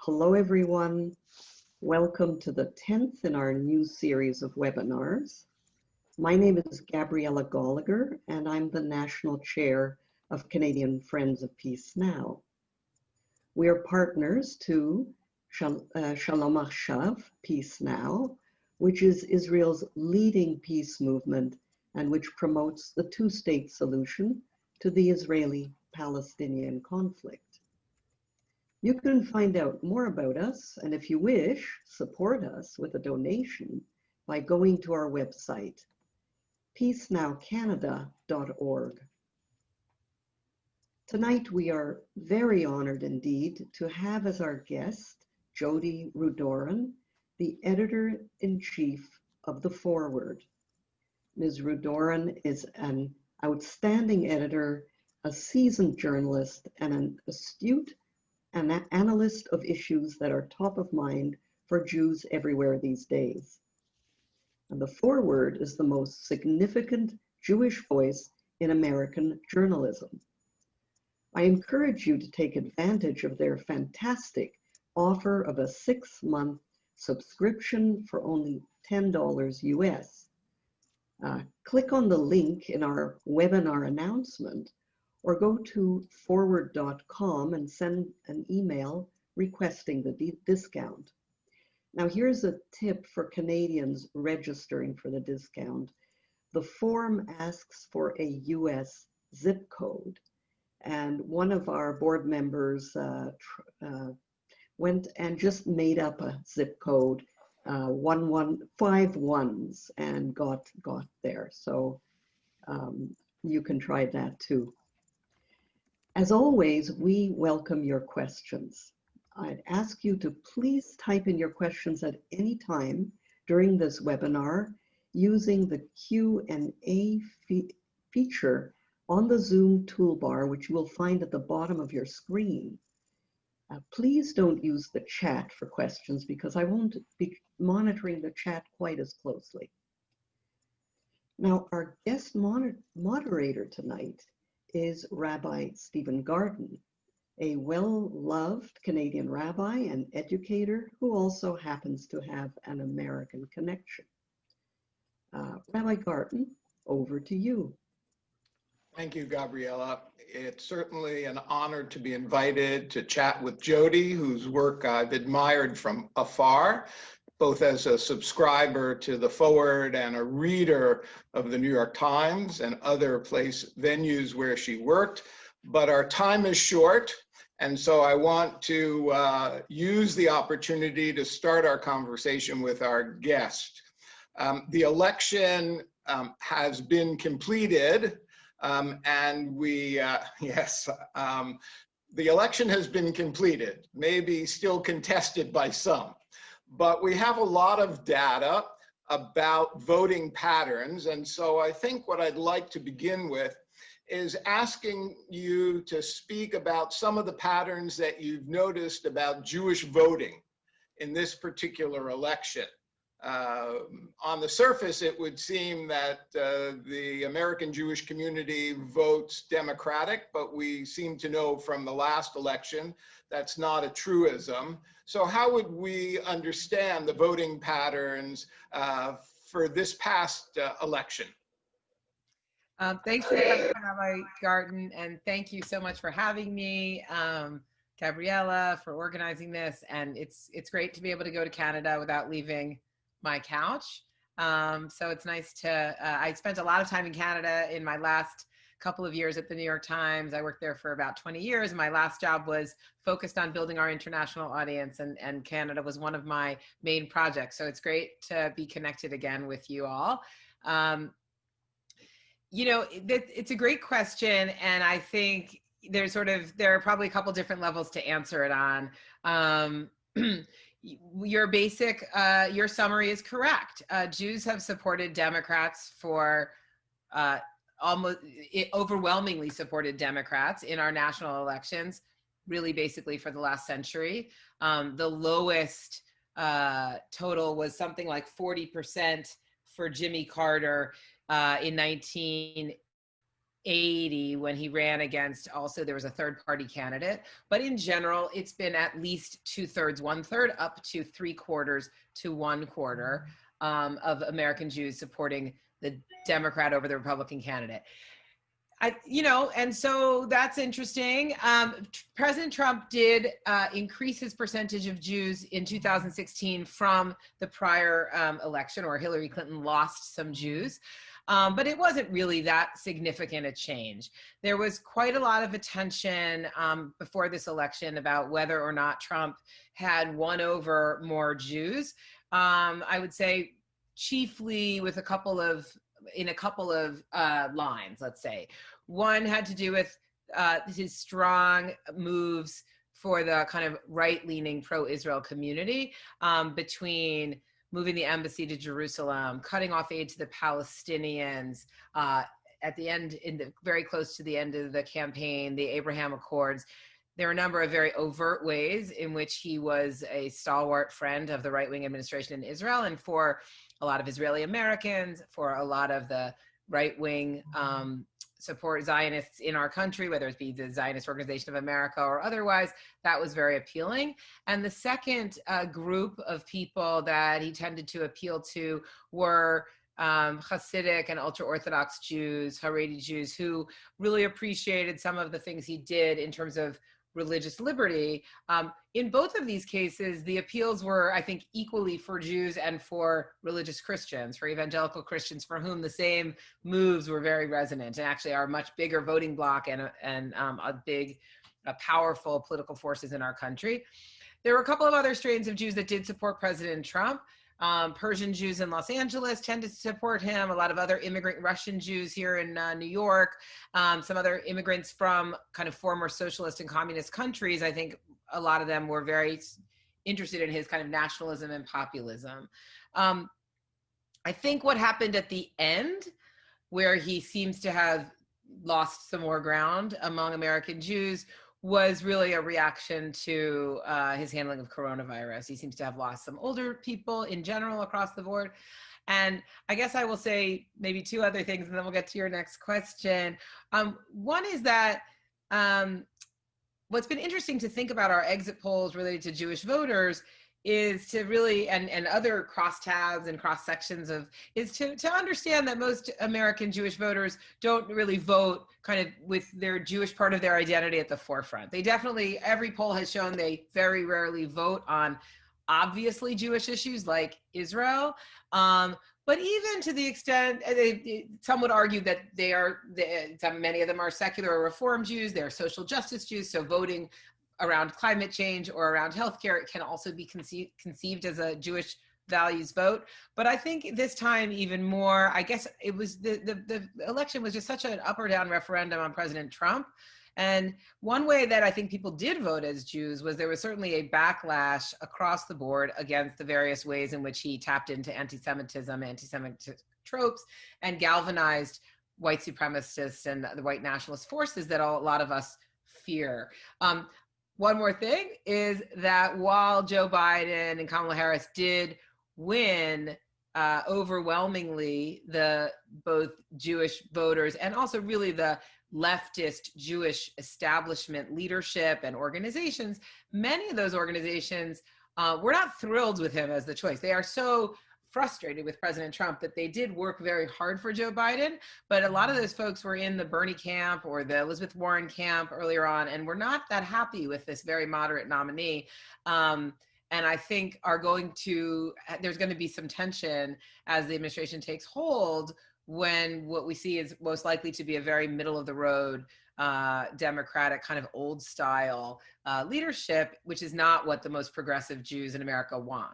Hello, everyone. Welcome to the 10th in our new series of webinars. My name is Gabriella Gallagher, and I'm the National Chair of Canadian Friends of Peace Now. We are partners to Shalom Achav, Peace Now, which is Israel's leading peace movement and which promotes the two-state solution to the Israeli-Palestinian conflict. You can find out more about us, and if you wish, support us with a donation by going to our website, peacenowcanada.org. Tonight, we are very honored indeed to have as our guest, Judy Rudoren, the editor-in-chief of The Forward. Ms. Rudoren is an outstanding editor, a seasoned journalist, and an astute an analyst of issues that are top of mind for Jews everywhere these days. And The Forward is the most significant Jewish voice in American journalism. I encourage you to take advantage of their fantastic offer of a 6-month subscription for only $10 US. Click on the link in our webinar announcement or go to forward.com and send an email requesting the discount. Now here's a tip for Canadians registering for the discount. The form asks for a US zip code, and one of our board members went and just made up a zip code, 5 ones, and got there. So you can try that too. As always, we welcome your questions. I'd ask you to please type in your questions at any time during this webinar using the Q&A feature on the Zoom toolbar, which you will find at the bottom of your screen. Please don't use the chat for questions because I won't be monitoring the chat quite as closely. Now, our guest moderator tonight is Rabbi Stephen Garden, a well-loved Canadian rabbi and educator who also happens to have an American connection. Rabbi Garden, over to you. Thank you, Gabriella. It's certainly an honor to be invited to chat with Jody, whose work I've admired from afar, both as a subscriber to The Forward and a reader of the New York Times and other venues where she worked. But our time is short, and so I want to use the opportunity to start our conversation with our guest. The election has been completed, and the election has been completed, maybe still contested by some. But we have a lot of data about voting patterns. And so I think what I'd like to begin with is asking you to speak about some of the patterns that you've noticed about Jewish voting in this particular election. On the surface, it would seem that the American Jewish community votes Democratic, but we seem to know from the last election that's not a truism. So how would we understand the voting patterns for this past election? Thanks for the question, Rabbi Garden, and thank you so much for having me, Gabriella, for organizing this. And it's great to be able to go to Canada without leaving my couch. So it's nice to, I spent a lot of time in Canada in my last couple of years at the New York Times. I worked there for about 20 years. My last job was focused on building our international audience, and Canada was one of my main projects. So it's great to be connected again with you all. You know, it's a great question, and I think there are probably a couple different levels to answer it on. Your summary is correct. Jews have supported Democrats for overwhelmingly supported Democrats in our national elections, really basically for the last century. The lowest total was something like 40% for Jimmy Carter in 80 when he ran against, also there was a third party candidate, but in general it's been at least 2/3, 1/3 up to 3/4 to 1/4 of American Jews supporting the Democrat over the Republican candidate. And so that's interesting. President Trump did increase his percentage of Jews in 2016 from the prior election, or Hillary Clinton lost some Jews. But it wasn't really that significant a change. There was quite a lot of attention before this election about whether or not Trump had won over more Jews. I would say chiefly with a couple of lines, let's say. One had to do with his strong moves for the kind of right-leaning pro-Israel community, between moving the embassy to Jerusalem, cutting off aid to the Palestinians, at the end, very close to the end of the campaign, the Abraham Accords. There are a number of very overt ways in which he was a stalwart friend of the right-wing administration in Israel, and for a lot of Israeli Americans, for a lot of the right-wing support Zionists in our country, whether it be the Zionist Organization of America or otherwise, that was very appealing. And the second group of people that he tended to appeal to were Hasidic and ultra-Orthodox Jews, Haredi Jews, who really appreciated some of the things he did in terms of religious liberty. In both of these cases, the appeals were, I think, equally for Jews and for religious Christians, for evangelical Christians, for whom the same moves were very resonant and actually are a much bigger voting bloc and powerful political forces in our country. There were a couple of other strains of Jews that did support President Trump. Persian Jews in Los Angeles tended to support him. A lot of other immigrant Russian Jews here in New York, some other immigrants from kind of former socialist and communist countries. I think a lot of them were very interested in his kind of nationalism and populism. I think what happened at the end, where he seems to have lost some more ground among American Jews, was really a reaction to his handling of coronavirus. He seems to have lost some older people in general across the board. And I guess I will say maybe two other things, and then we'll get to your next question. One is that what's been interesting to think about our exit polls related to Jewish voters is to really, and other crosstabs and cross sections of, is to understand that most American Jewish voters don't really vote kind of with their Jewish part of their identity at the forefront. They definitely, every poll has shown they very rarely vote on obviously Jewish issues like Israel. But even to the extent, some would argue that many of them are secular or Reform Jews, they're social justice Jews, so voting around climate change or around healthcare, it can also be conceived as a Jewish values vote. But I think this time even more, I guess it was the election was just such an up or down referendum on President Trump. And one way that I think people did vote as Jews was there was certainly a backlash across the board against the various ways in which he tapped into anti-Semitism, anti-Semitic tropes, and galvanized white supremacists and the white nationalist forces that a lot of us fear. One more thing is that while Joe Biden and Kamala Harris did win overwhelmingly both Jewish voters and also really the leftist Jewish establishment leadership and organizations, many of those organizations were not thrilled with him as the choice. They are so frustrated with President Trump that they did work very hard for Joe Biden, but a lot of those folks were in the Bernie camp or the Elizabeth Warren camp earlier on and were not that happy with this very moderate nominee. And I think there's going to be some tension as the administration takes hold when what we see is most likely to be a very middle of the road Democratic kind of old style leadership, which is not what the most progressive Jews in America want.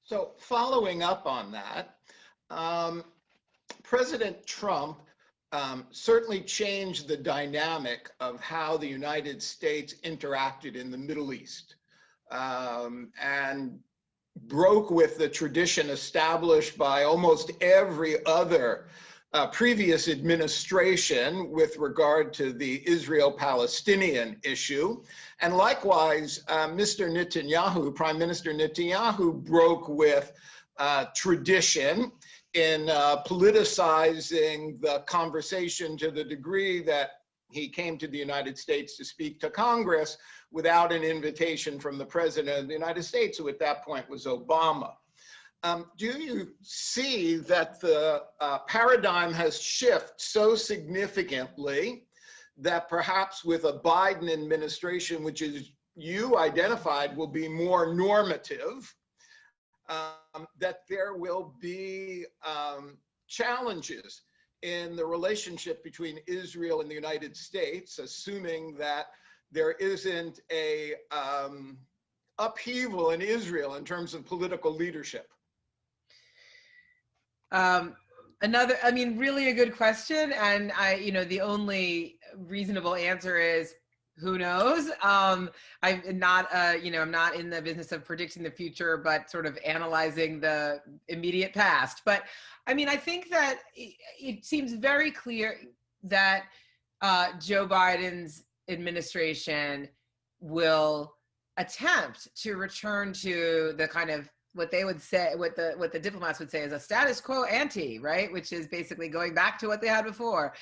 So following up on that, President Trump certainly changed the dynamic of how the United States interacted in the Middle East, and broke with the tradition established by almost every other previous administration with regard to the Israel-Palestinian issue. And likewise, Mr. Netanyahu, Prime Minister Netanyahu, broke with tradition in politicizing the conversation to the degree that he came to the United States to speak to Congress without an invitation from the President of the United States, who at that point was Obama. Do you see that the paradigm has shifted so significantly that perhaps with a Biden administration, which is you identified will be more normative, that there will be challenges in the relationship between Israel and the United States, assuming that there isn't a upheaval in Israel in terms of political leadership? Really a good question. And the only reasonable answer is, who knows? I'm not, I'm not in the business of predicting the future, but sort of analyzing the immediate past. But I think that it seems very clear that Joe Biden's administration will attempt to return to the kind of what they would say, what the diplomats would say is a status quo ante, right? Which is basically going back to what they had before.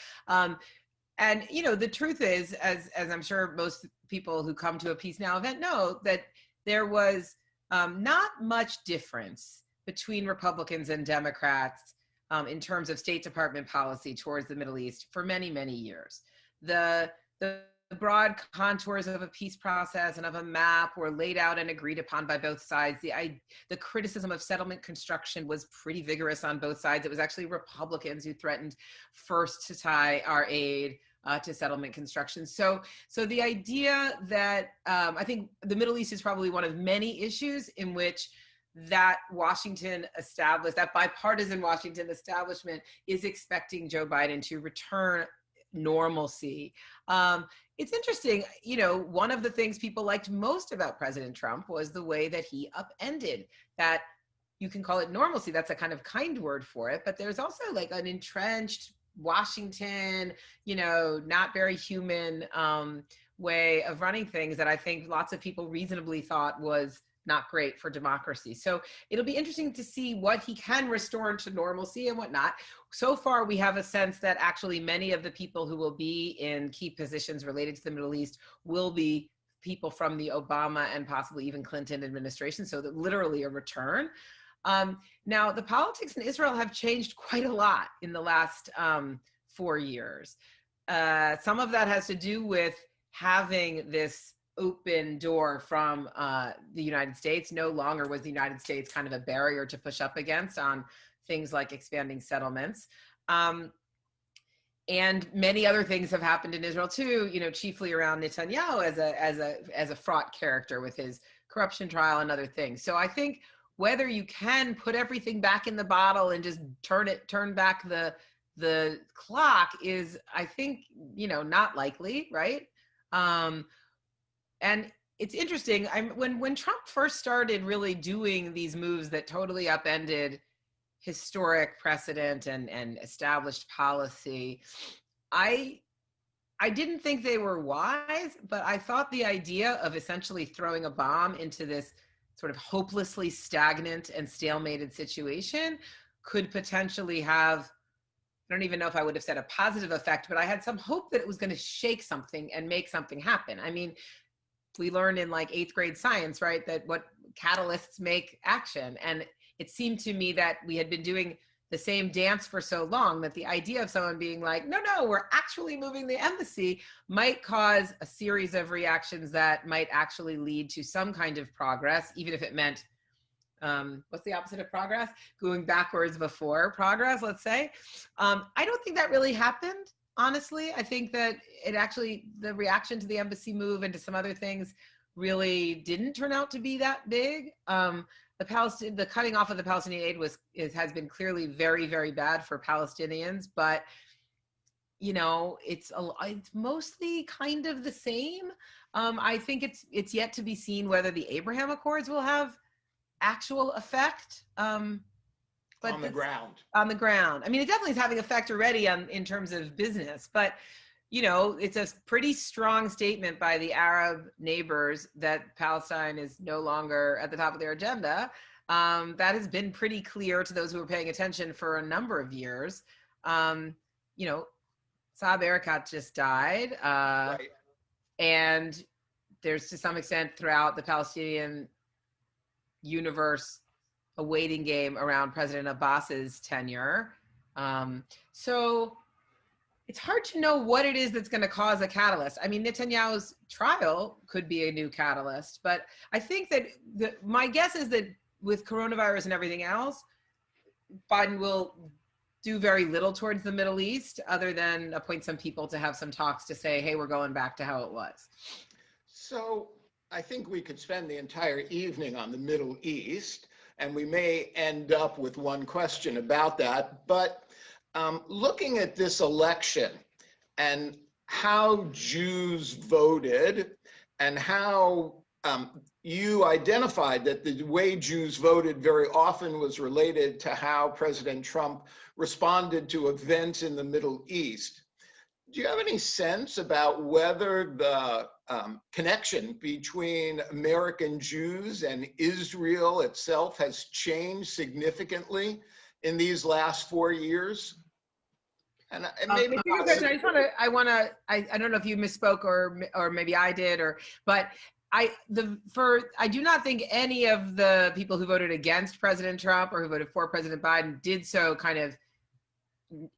And the truth is, as I'm sure most people who come to a Peace Now event know, that there was not much difference between Republicans and Democrats in terms of State Department policy towards the Middle East for many, many years. The broad contours of a peace process and of a map were laid out and agreed upon by both sides. The criticism of settlement construction was pretty vigorous on both sides. It was actually Republicans who threatened first to tie our aid to settlement construction. So the idea that I think the Middle East is probably one of many issues in which that bipartisan Washington establishment is expecting Joe Biden to return normalcy. It's interesting, one of the things people liked most about President Trump was the way that he upended that. You can call it normalcy. That's a kind of kind word for it. But there's also like an entrenched Washington, not very human way of running things that I think lots of people reasonably thought was not great for democracy. So it'll be interesting to see what he can restore to normalcy and what not. So far, we have a sense that actually many of the people who will be in key positions related to the Middle East will be people from the Obama and possibly even Clinton administration. So that literally a return. Now, the politics in Israel have changed quite a lot in the last 4 years. Some of that has to do with having this open door from the United States. No longer was the United States kind of a barrier to push up against on things like expanding settlements. And many other things have happened in Israel too, chiefly around Netanyahu as a fraught character with his corruption trial and other things. So I think whether you can put everything back in the bottle and just turn back the clock is, I think, not likely, right? And it's interesting. When Trump first started really doing these moves that totally upended historic precedent and established policy, I didn't think they were wise, but I thought the idea of essentially throwing a bomb into this sort of hopelessly stagnant and stalemated situation could potentially have, I don't even know if I would have said a positive effect, but I had some hope that it was going to shake something and make something happen. We learned in like 8th grade science, right, that what catalysts make action. And it seemed to me that we had been doing the same dance for so long that the idea of someone being like, no, we're actually moving the embassy might cause a series of reactions that might actually lead to some kind of progress, even if it meant, what's the opposite of progress? Going backwards before progress, let's say. I don't think that really happened. Honestly, I think that the reaction to the embassy move and to some other things really didn't turn out to be that big. The cutting off of the Palestinian aid has been clearly very, very bad for Palestinians, but it's mostly kind of the same. I think it's yet to be seen whether the Abraham Accords will have actual effect. But on the ground. On the ground. It definitely is having effect already in terms of business, but it's a pretty strong statement by the Arab neighbors that Palestine is no longer at the top of their agenda. That has been pretty clear to those who are paying attention for a number of years. You know, Saab Erekat just died. Right. And there's, to some extent, throughout the Palestinian universe, a waiting game around President Abbas's tenure. So it's hard to know what it is that's going to cause a catalyst. I mean, Netanyahu's trial could be a new catalyst, but I think that my guess is that with coronavirus and everything else, Biden will do very little towards the Middle East other than appoint some people to have some talks to say, hey, we're going back to how it was. So I think we could spend the entire evening on the Middle East, and we may end up with one question about that. But looking at this election and how Jews voted and how you identified that the way Jews voted very often was related to how President Trump responded to events in the Middle East. Do you have any sense about whether the connection between American Jews and Israel itself has changed significantly in these last 4 years? And maybe I don't know if you misspoke or maybe I did, but I do not think any of the people who voted against President Trump or who voted for President Biden did so kind of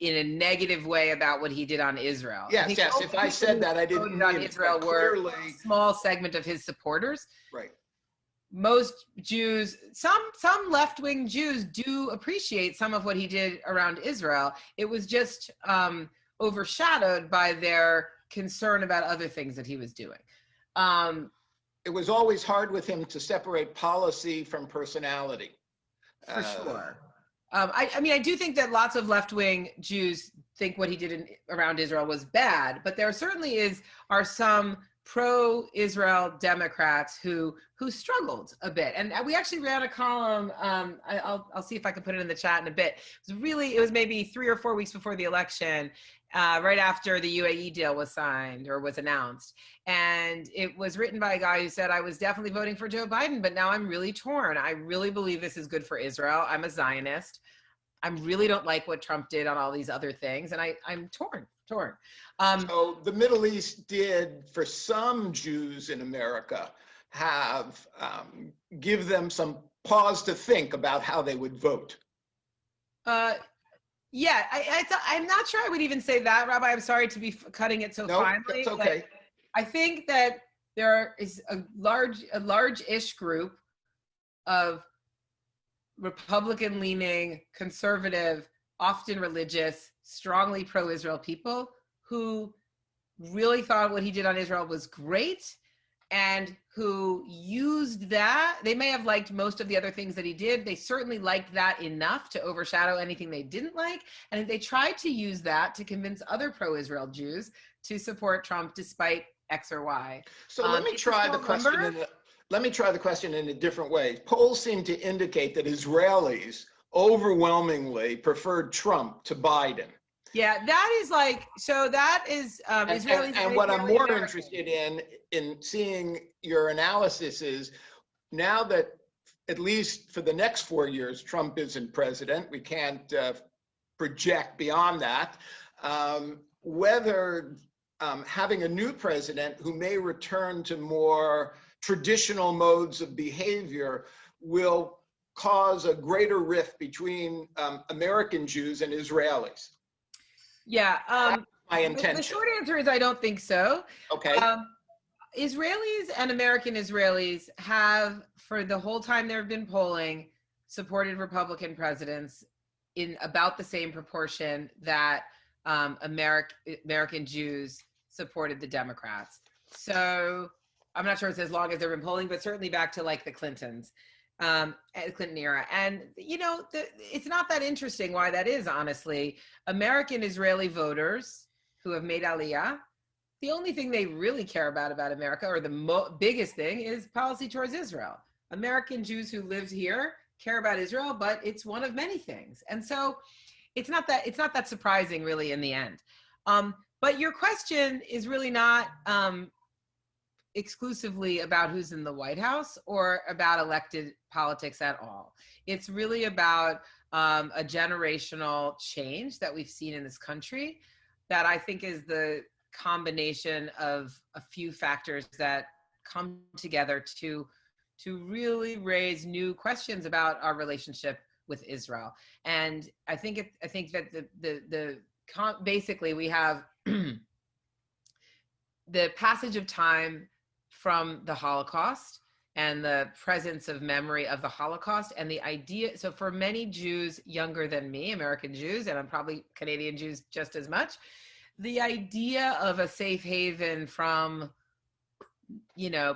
in a negative way about what he did on Israel. Yes. If I said that, I didn't mean on Israel were a small segment of his supporters. Right. Most Jews, some left-wing Jews do appreciate some of what he did around Israel. It was just overshadowed by their concern about other things that he was doing. It was always hard with him to separate policy from personality. For sure. I mean, I do think that lots of left-wing Jews think what he did around Israel was bad, but there certainly are some pro-Israel Democrats who struggled a bit. And we actually ran a column, I'll see if I can put it in the chat in a bit. It was maybe 3 or 4 weeks before the election, right after the UAE deal was signed or was announced. And it was written by a guy who said, I was definitely voting for Joe Biden, but now I'm really torn. I really believe this is good for Israel. I'm a Zionist. I really don't like what Trump did on all these other things. And I'm torn. So the Middle East did, for some Jews in America, have give them some pause to think about how they would vote. Yeah, I'm not sure I would even say that, Rabbi. I'm sorry to be cutting it so finely. That's okay. I think that there is a large-ish group of Republican-leaning, conservative, often religious, strongly pro-Israel people who really thought what he did on Israel was great and who used that. They may have liked most of the other things that he did. They certainly liked that enough to overshadow anything they didn't like. And they tried to use that to convince other pro-Israel Jews to support Trump despite X or Y. So let me try the question in a different way. Polls seem to indicate that Israelis overwhelmingly preferred Trump to Biden. Yeah, that is Israelis. And what I'm more interested in seeing your analysis is, now that at least for the next 4 years, Trump isn't president, we can't project beyond that, whether having a new president who may return to more traditional modes of behavior will cause a greater rift between American Jews and Israelis. Yeah. My intention. The short answer is I don't think so. Okay. Israelis and American Israelis have, for the whole time there have been polling, supported Republican presidents in about the same proportion that American Jews supported the Democrats. So I'm not sure it's as long as there have been polling, but certainly back to like the Clintons. Clinton era. And, it's not that interesting why that is, honestly. American Israeli voters who have made Aliyah, the only thing they really care about America, or the biggest thing, is policy towards Israel. American Jews who live here care about Israel, but it's one of many things. And so it's not that surprising, really, in the end. But your question is really not, exclusively about who's in the White House or about elected politics at all. It's really about a generational change that we've seen in this country that I think is the combination of a few factors that come together to really raise new questions about our relationship with Israel. And I think that basically we have the passage of time from the Holocaust and the presence of memory of the Holocaust and the idea. So for many Jews younger than me, American Jews, and I'm probably Canadian Jews just as much, the idea of a safe haven from,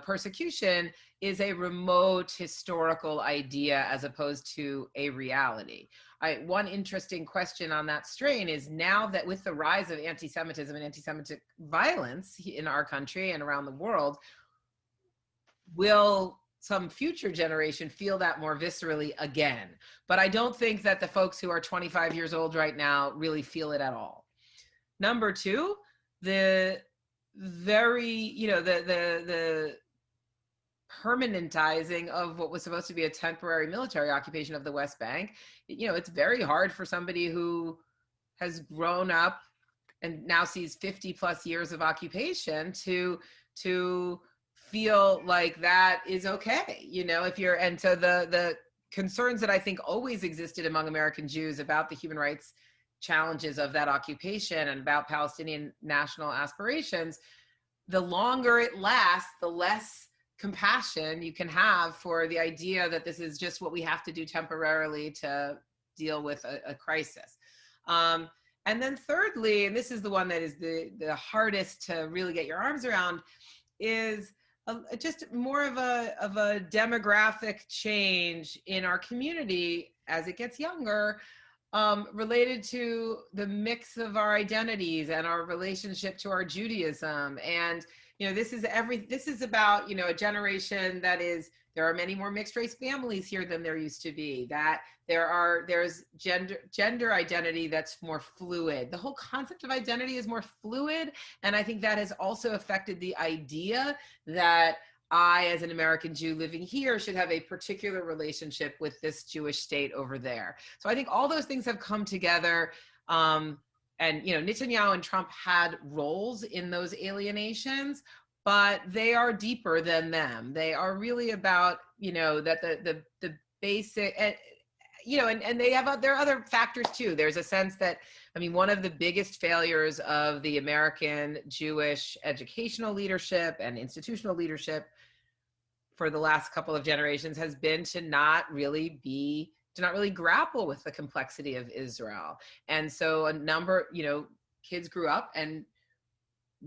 persecution is a remote historical idea as opposed to a reality. One interesting question on that strain is, now that with the rise of anti-Semitism and anti-Semitic violence in our country and around the world, will some future generation feel that more viscerally again? But I don't think that the folks who are 25 years old right now really feel it at all. Number two, the very, the permanentizing of what was supposed to be a temporary military occupation of the West Bank. It's very hard for somebody who has grown up and now sees 50 plus years of occupation to feel like that is okay. And so the concerns that I think always existed among American Jews about the human rights challenges of that occupation and about Palestinian national aspirations, the longer it lasts, the less compassion you can have for the idea that this is just what we have to do temporarily to deal with a crisis. And then thirdly, and this is the one that is the hardest to really get your arms around, is just more of a demographic change in our community as it gets younger, related to the mix of our identities and our relationship to our Judaism. And, this is about, a generation that there are many more mixed race families here than there used to be, that there's gender identity that's more fluid. The whole concept of identity is more fluid. And I think that has also affected the idea that I, as an American Jew living here, should have a particular relationship with this Jewish state over there. So I think all those things have come together. And, Netanyahu and Trump had roles in those alienations, but they are deeper than them. They are really about, that the basic, and there are other factors too. There's a sense that, one of the biggest failures of the American Jewish educational leadership and institutional leadership for the last couple of generations has been to not really grapple with the complexity of Israel. And so a number, kids grew up and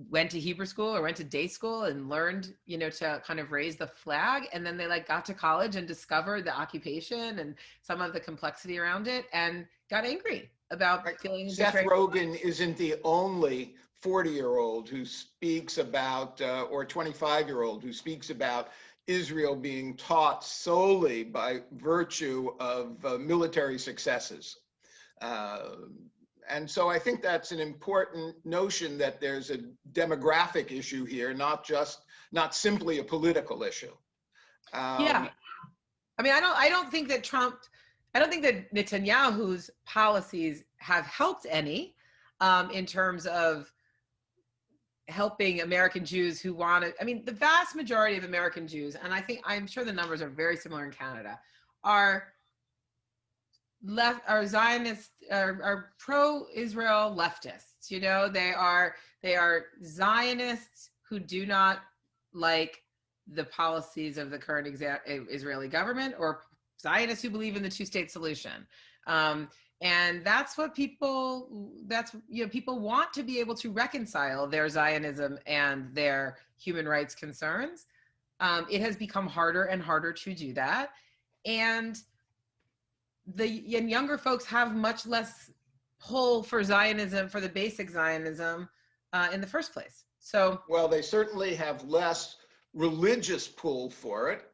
went to Hebrew school or went to day school and learned, to kind of raise the flag. And then they got to college and discovered the occupation and some of the complexity around it and got angry about feeling Seth betrayed. Rogen isn't the only 40-year-old who speaks about, or 25-year-old who speaks about Israel being taught solely by virtue of military successes. And so I think that's an important notion, that there's a demographic issue here, not simply a political issue. Yeah. I don't think that Netanyahu's policies have helped any in terms of helping American Jews who want to, the vast majority of American Jews, and I'm sure the numbers are very similar in Canada, are Zionist, are pro-Israel leftists. They are Zionists who do not like the policies of the current Israeli government, or Zionists who believe in the two-state solution. And that's what people want to be able to reconcile their Zionism and their human rights concerns. It has become harder and harder to do that. And younger folks have much less pull for Zionism, for the basic Zionism in the first place. Well, they certainly have less religious pull for it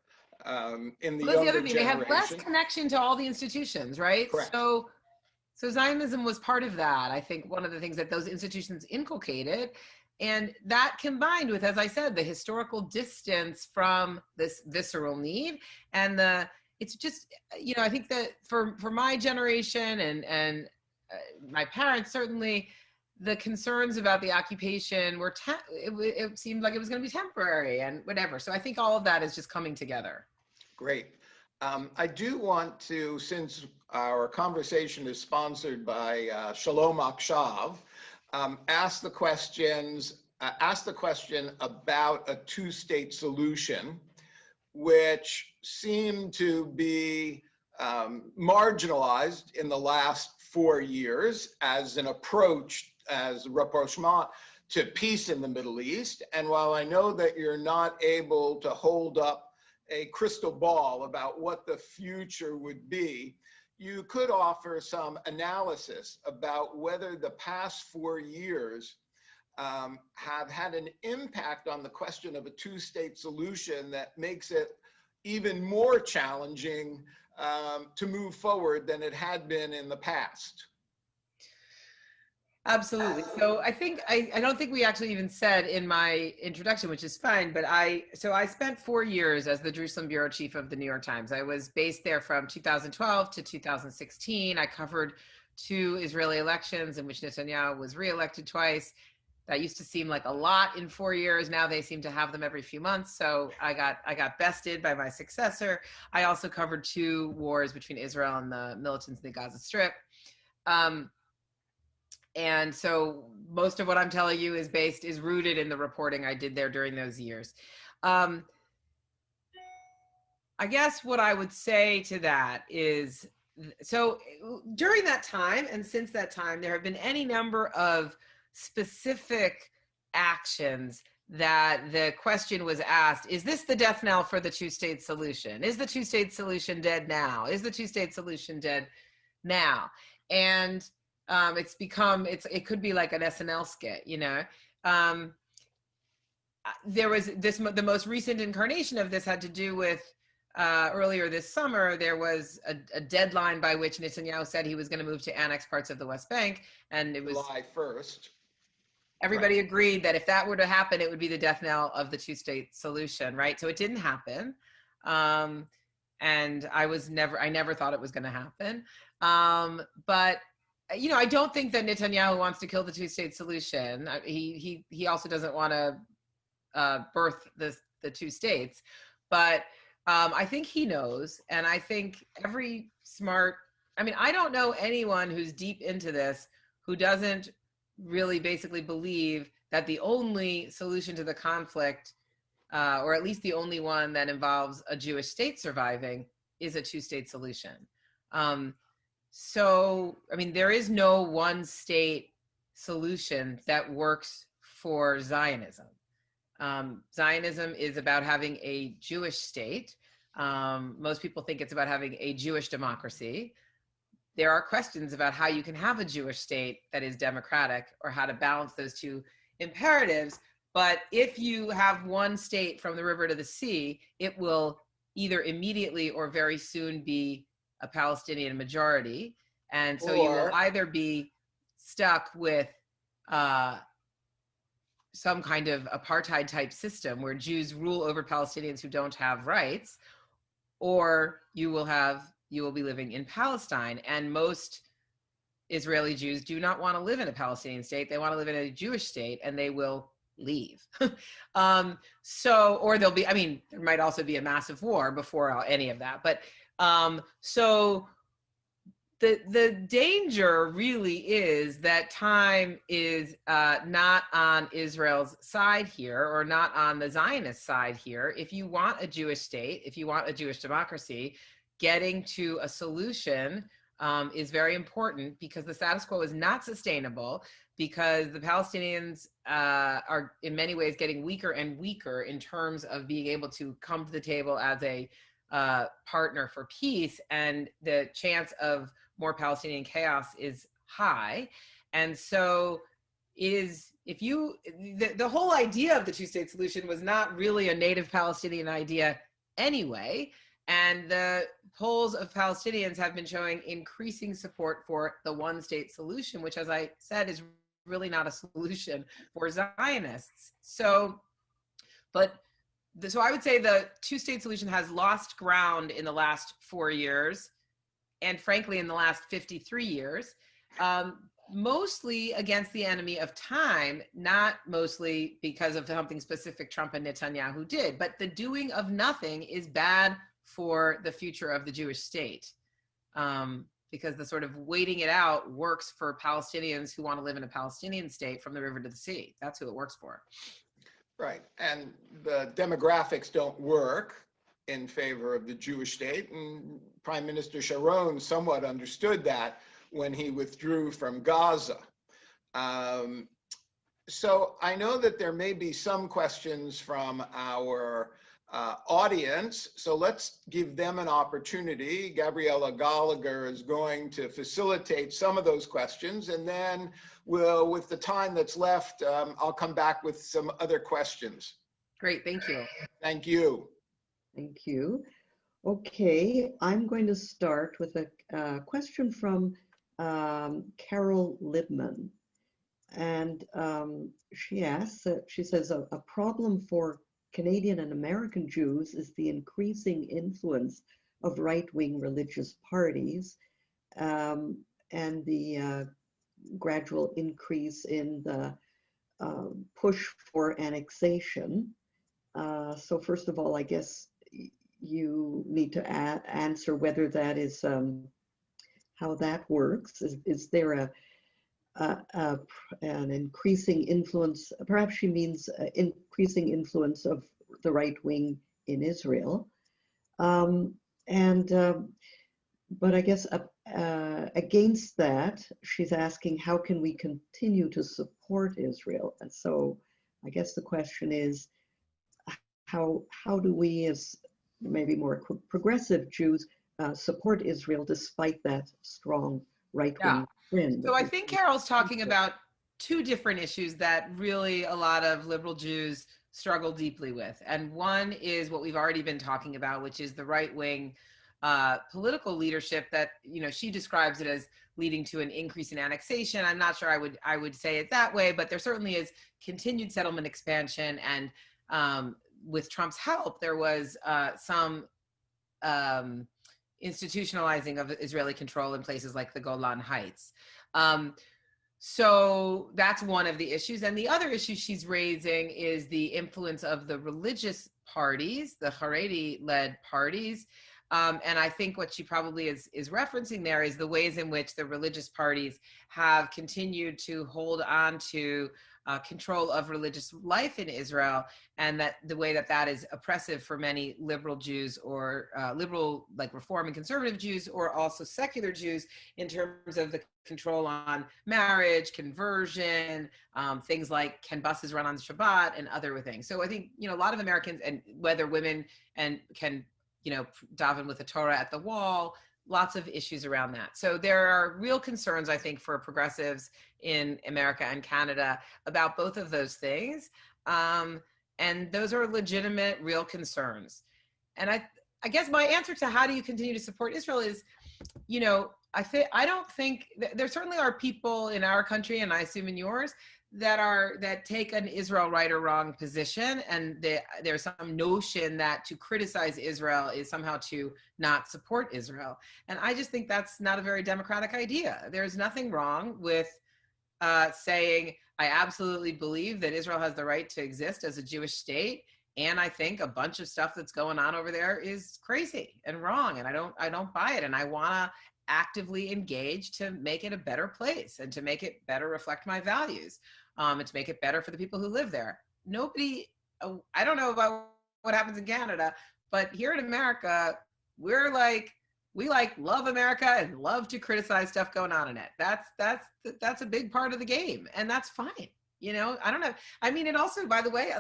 in the younger generation. They have less connection to all the institutions, right? Correct. So Zionism was part of that. I think one of the things that those institutions inculcated And that combined with, as I said, the historical distance from this visceral need and it's just, I think that for my generation and my parents, certainly the concerns about the occupation were, it seemed like it was going to be temporary and whatever. So I think all of that is just coming together. Great. I do want to, since our conversation is sponsored by Shalom Akshav, ask the question about a two-state solution, which seemed to be marginalized in the last 4 years as an approach, as a rapprochement to peace in the Middle East. And while I know that you're not able to hold up a crystal ball about what the future would be, you could offer some analysis about whether the past 4 years have had an impact on the question of a two-state solution that makes it even more challenging to move forward than it had been in the past. Absolutely. So I think I don't think we actually even said in my introduction, which is fine, but I spent 4 years as the Jerusalem bureau chief of the New York Times. I was based there from 2012 to 2016. I covered 2 Israeli elections in which Netanyahu was reelected twice. That used to seem like a lot in 4 years. Now they seem to have them every few months. So I got bested by my successor. I also covered 2 wars between Israel and the militants in the Gaza Strip. And so most of what I'm telling you is rooted in the reporting I did there during those years. I guess what I would say to that is, so during that time and since that time, there have been any number of specific actions that the question was asked, is this the death knell for the two-state solution? Is the two-state solution dead now? Is the two-state solution dead now? And it could be like an SNL skit, there was the most recent incarnation of this had to do with earlier this summer. There was a deadline by which Netanyahu said he was going to move to annex parts of the West Bank. And it was July 1st. Everybody right. Agreed that if that were to happen, it would be the death knell of the two-state solution, right? So it didn't happen. And I never thought it was going to happen. But I don't think that Netanyahu wants to kill the two-state solution. He also doesn't want to birth the 2 states. But I think he knows, and I think every smart, I don't know anyone who's deep into this who doesn't really basically believe that the only solution to the conflict, or at least the only one that involves a Jewish state surviving, is a 2-state solution. So, there is no one state solution that works for Zionism. Zionism is about having a Jewish state. Most people think it's about having a Jewish democracy. There are questions about how you can have a Jewish state that is democratic or how to balance those 2 imperatives. But if you have one state from the river to the sea, it will either immediately or very soon be a Palestinian majority. And so you will either be stuck with some kind of apartheid type system where Jews rule over Palestinians who don't have rights, or you will be living in Palestine. And most Israeli Jews do not want to live in a Palestinian state. They want to live in a Jewish state, and they will leave. Or there'll be, there might also be a massive war before any of that. But so the danger really is that time is not on Israel's side here, or not on the Zionist side here. If you want a Jewish state, if you want a Jewish democracy, getting to a solution is very important, because the status quo is not sustainable, because the Palestinians are in many ways getting weaker and weaker in terms of being able to come to the table as a partner for peace, and the chance of more Palestinian chaos is high. And so the whole idea of the 2-state solution was not really a native Palestinian idea anyway. And the polls of Palestinians have been showing increasing support for the 1-state solution, which, as I said, is really not a solution for Zionists. So I would say the two-state solution has lost ground in the last 4 years, and frankly, in the last 53 years, mostly against the enemy of time, not mostly because of something specific Trump and Netanyahu did. But the doing of nothing is bad for the future of the Jewish state, because the sort of waiting it out works for Palestinians who want to live in a Palestinian state from the river to the sea. That's who it works for. Right, and the demographics don't work in favor of the Jewish state, and Prime Minister Sharon somewhat understood that when he withdrew from Gaza. So I know that there may be some questions from our audience, so let's give them an opportunity. Gabriella Gallagher is going to facilitate some of those questions, and then we'll, with the time that's left, I'll come back with some other questions. Great, thank you. Thank you. Thank you. Okay, I'm going to start with a question from Carol Libman. And she asks, she says, a problem for Canadian and American Jews is the increasing influence of right-wing religious parties and the gradual increase in the push for annexation. So first of all, I guess you need to answer whether that is how that works. Is there an increasing influence? Perhaps she means increasing influence of the right wing in Israel. But I guess against that, she's asking, how can we continue to support Israel? And so I guess the question is, how do we as maybe more progressive Jews support Israel despite that strong right-wing trend? So I think Carol's talking about two different issues that really a lot of liberal Jews struggle deeply with. And one is what we've already been talking about, which is the right-wing political leadership that, you know, she describes it as leading to an increase in annexation. I'm not sure I would say it that way, but there certainly is continued settlement expansion. And with Trump's help, there was some institutionalizing of Israeli control in places like the Golan Heights. So that's one of the issues. And the other issue she's raising is the influence of the religious parties, the Haredi-led parties. And I think what she probably is referencing there is the ways in which the religious parties have continued to hold on to control of religious life in Israel, and that the way that is oppressive for many liberal Jews or liberal, like Reform and conservative Jews, or also secular Jews, in terms of the control on marriage, conversion, things like can buses run on Shabbat and other things. So I think, you know, a lot of Americans, and whether women and can, you know, daven with a Torah at the wall, lots of issues around that. So there are real concerns, I think, for progressives in America and Canada about both of those things. And those are legitimate, real concerns. And I guess my answer to how do you continue to support Israel is, you know, I don't think there certainly are people in our country, and I assume in yours, that take an Israel right or wrong position, and there's some notion that to criticize Israel is somehow to not support Israel. And I just think that's not a very democratic idea. There's nothing wrong with saying, I absolutely believe that Israel has the right to exist as a Jewish state, and I think a bunch of stuff that's going on over there is crazy and wrong, and I don't buy it, and I want to actively engage to make it a better place and to make it better reflect my values, and to make it better for the people who live there. I don't know about what happens in Canada, but here in America, we love America and love to criticize stuff going on in it. That's a big part of the game, and that's fine. You know, I don't know. I mean, it also, by the way,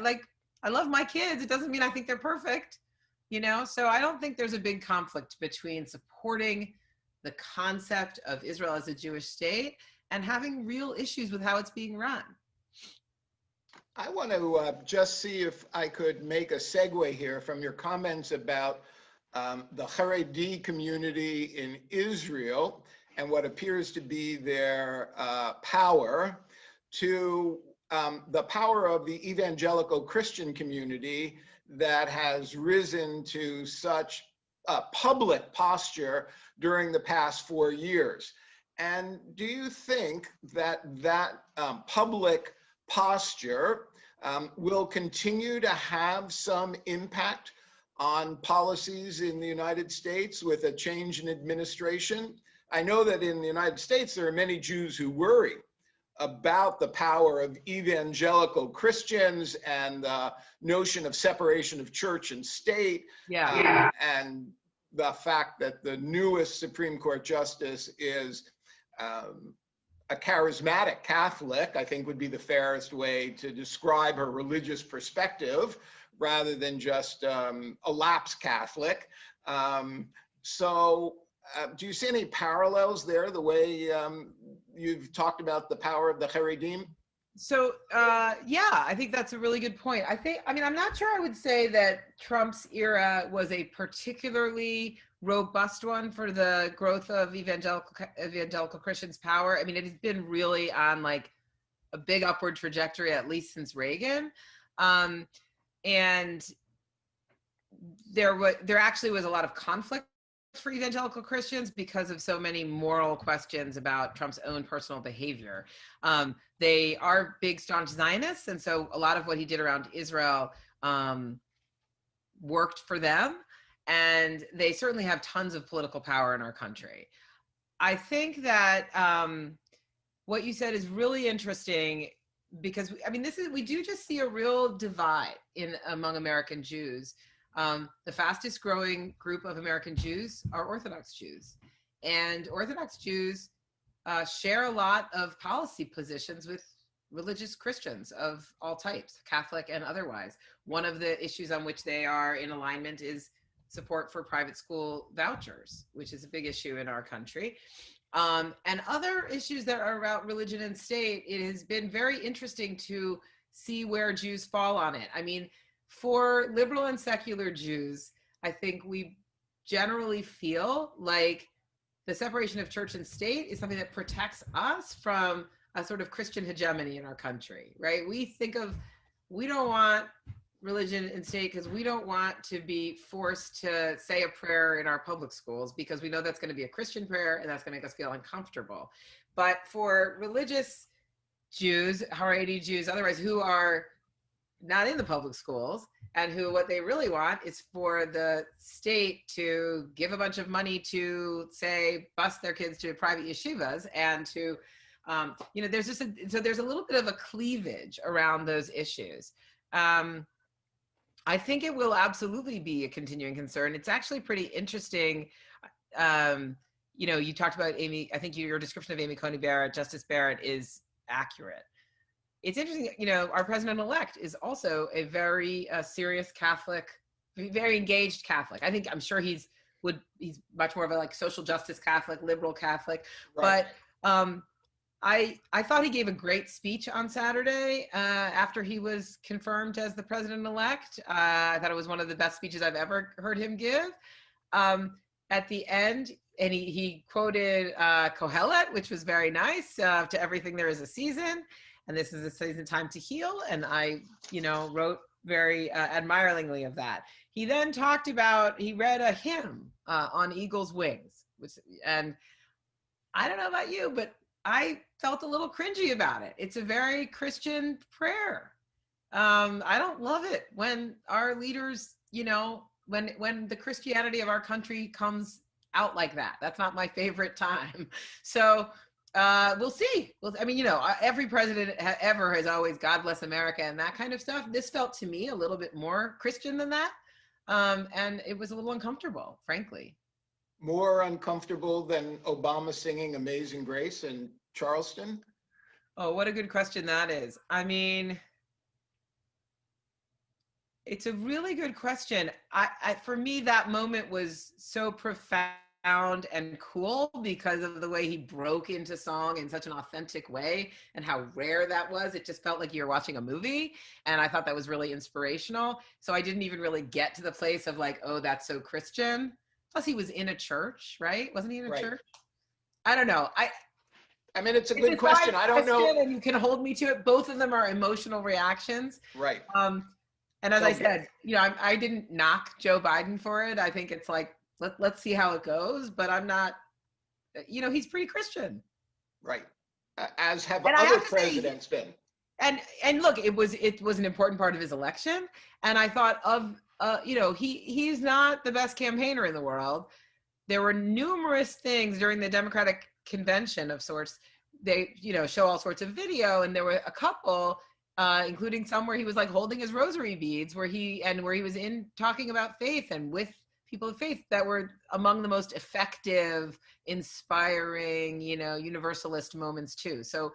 I love my kids. It doesn't mean I think they're perfect, you know? So I don't think there's a big conflict between supporting the concept of Israel as a Jewish state and having real issues with how it's being run. I want to just see if I could make a segue here from your comments about the Haredi community in Israel and what appears to be their power to the power of the evangelical Christian community that has risen to such a public posture during the past 4 years. And do you think that that public posture will continue to have some impact on policies in the United States with a change in administration? I know that in the United States, there are many Jews who worry about the power of evangelical Christians and the notion of separation of church and state. Yeah. And the fact that the newest Supreme Court justice is a charismatic Catholic, I think would be the fairest way to describe her religious perspective, rather than just a lapsed Catholic. So do you see any parallels there, the way you've talked about the power of the Haredim? So, yeah, I think that's a really good point. I mean, I'm not sure I would say that Trump's era was a particularly robust one for the growth of evangelical Christians' power. I mean, it has been really on like a big upward trajectory, at least since Reagan. And there actually was a lot of conflict for evangelical Christians because of so many moral questions about Trump's own personal behavior. They are big, staunch Zionists, and so a lot of what he did around Israel worked for them, and they certainly have tons of political power in our country. I think that what you said is really interesting because, I mean, we do just see a real divide among American Jews. The fastest growing group of American Jews are Orthodox Jews. And Orthodox Jews share a lot of policy positions with religious Christians of all types, Catholic and otherwise. One of the issues on which they are in alignment is support for private school vouchers, which is a big issue in our country. And other issues that are about religion and state, it has been very interesting to see where Jews fall on it. I mean, for liberal and secular Jews, I think we generally feel like the separation of church and state is something that protects us from a sort of Christian hegemony in our country, right? We don't want religion and state because we don't want to be forced to say a prayer in our public schools because we know that's going to be a Christian prayer and that's going to make us feel uncomfortable. But for religious Jews, Haredi Jews, otherwise, who are not in the public schools and who what they really want is for the state to give a bunch of money to, say, bus their kids to private yeshivas and to, there's just there's a little bit of a cleavage around those issues. I think it will absolutely be a continuing concern. It's actually pretty interesting. You talked about Amy, I think your description of Amy Coney Barrett, Justice Barrett, is accurate. It's interesting, our president-elect is also a very serious Catholic, very engaged Catholic. I'm sure he's much more of a like social justice Catholic, liberal Catholic. Right. But I thought he gave a great speech on Saturday after he was confirmed as the president-elect. I thought it was one of the best speeches I've ever heard him give. At the end, and he quoted Kohelet, which was very nice, to everything there is a season. And this is a season time to heal. And I, wrote very admiringly of that. He then he read a hymn on Eagle's Wings, and I don't know about you, but I felt a little cringy about it. It's a very Christian prayer. I don't love it when our leaders, when the Christianity of our country comes out like that. That's not my favorite time. So we'll see. Well, I mean, every president ever has always God bless America and that kind of stuff. This felt to me a little bit more Christian than that. And it was a little uncomfortable, frankly. More uncomfortable than Obama singing Amazing Grace in Charleston? Oh, what a good question that is. I mean, it's a really good question. For me, that moment was so profound and cool because of the way he broke into song in such an authentic way and how rare that was. It just felt like you were watching a movie, and I thought that was really inspirational. So I didn't even really get to the place of like, oh, that's so Christian. Plus he was in a church, right? Wasn't he in a church? I don't know. I mean, it's a It's good question. I don't know. and you can hold me to it. Both of them are emotional reactions. Right. And as So- I said, you know, I didn't knock Joe Biden for it. I think it's like, let's see how it goes. But I'm not, you know, he's pretty Christian. Right. As have And I other have to say, presidents been. And look, it was an important part of his election. And I thought of, you know, he's not the best campaigner in the world. There were numerous things during the Democratic convention of sorts. They, you know, show all sorts of video, and there were a couple, including some where he was like holding his rosary beads, where he was in talking about faith and with people of faith, that were among the most effective, inspiring, you know, universalist moments too. So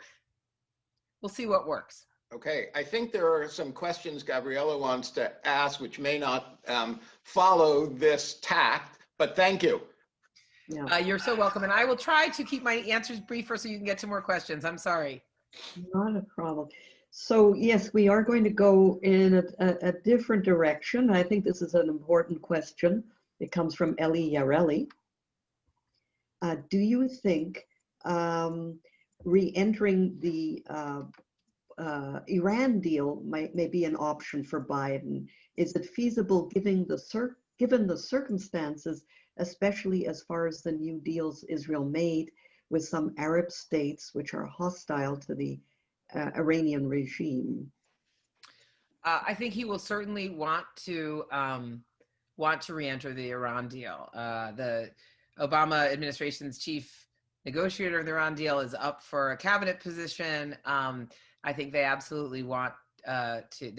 we'll see what works. Okay, I think there are some questions Gabriella wants to ask, which may not follow this tact, but thank you. Yeah. You're so welcome. And I will try to keep my answers briefer so you can get to more questions. I'm sorry. Not a problem. So yes, we are going to go in a different direction. I think this is an important question. It comes from Ellie Yarelli. Do you think re-entering the Iran deal may be an option for Biden? Is it feasible given the circumstances, especially as far as the new deals Israel made with some Arab states which are hostile to the Iranian regime? I think he will certainly want to re-enter the Iran deal. The Obama administration's chief negotiator of the Iran deal is up for a cabinet position. I think they absolutely want to.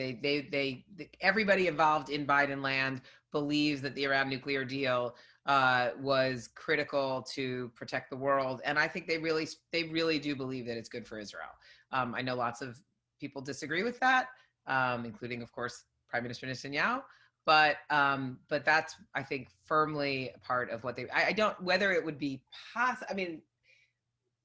Everybody involved in Biden land believes that the Iran nuclear deal was critical to protect the world, and I think they really do believe that it's good for Israel. I know lots of people disagree with that, including, of course, Prime Minister Netanyahu. But that's, I think, firmly part of what they. I don't, whether it would be possible. I mean,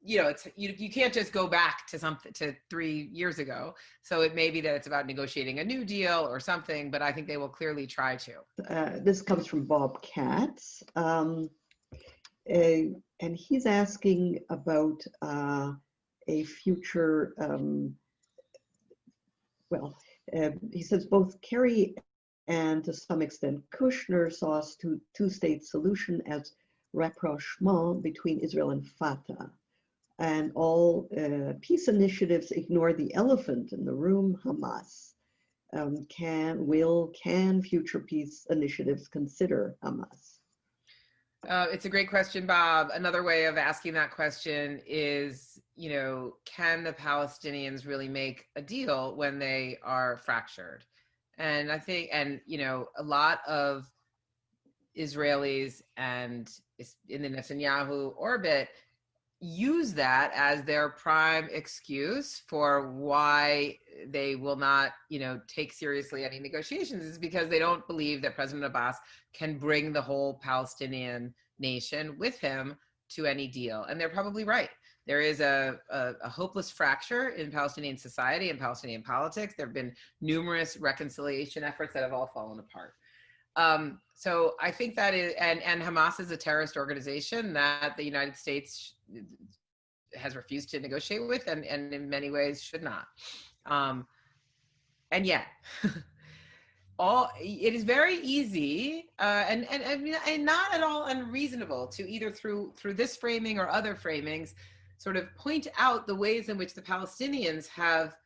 you know, it's you can't just go back to 3 years ago. So it may be that it's about negotiating a new deal or something. But I think they will clearly try to. This comes from Bob Katz, and he's asking about a future. He says both Kerry and to some extent Kushner saw a two-state solution as rapprochement between Israel and Fatah. And all peace initiatives ignore the elephant in the room, Hamas. Can future peace initiatives consider Hamas? It's a great question, Bob. Another way of asking that question is, you know, can the Palestinians really make a deal when they are fractured? And I think, and, you know, a lot of Israelis and in the Netanyahu orbit use that as their prime excuse for why they will not, you know, take seriously any negotiations, is because they don't believe that President Abbas can bring the whole Palestinian nation with him to any deal. And they're probably right. There is a hopeless fracture in Palestinian society and Palestinian politics. There have been numerous reconciliation efforts that have all fallen apart. So I think that is, and Hamas is a terrorist organization that the United States has refused to negotiate with, and in many ways should not. And yet, it is very easy and not at all unreasonable to either through this framing or other framings sort of point out the ways in which the Palestinians have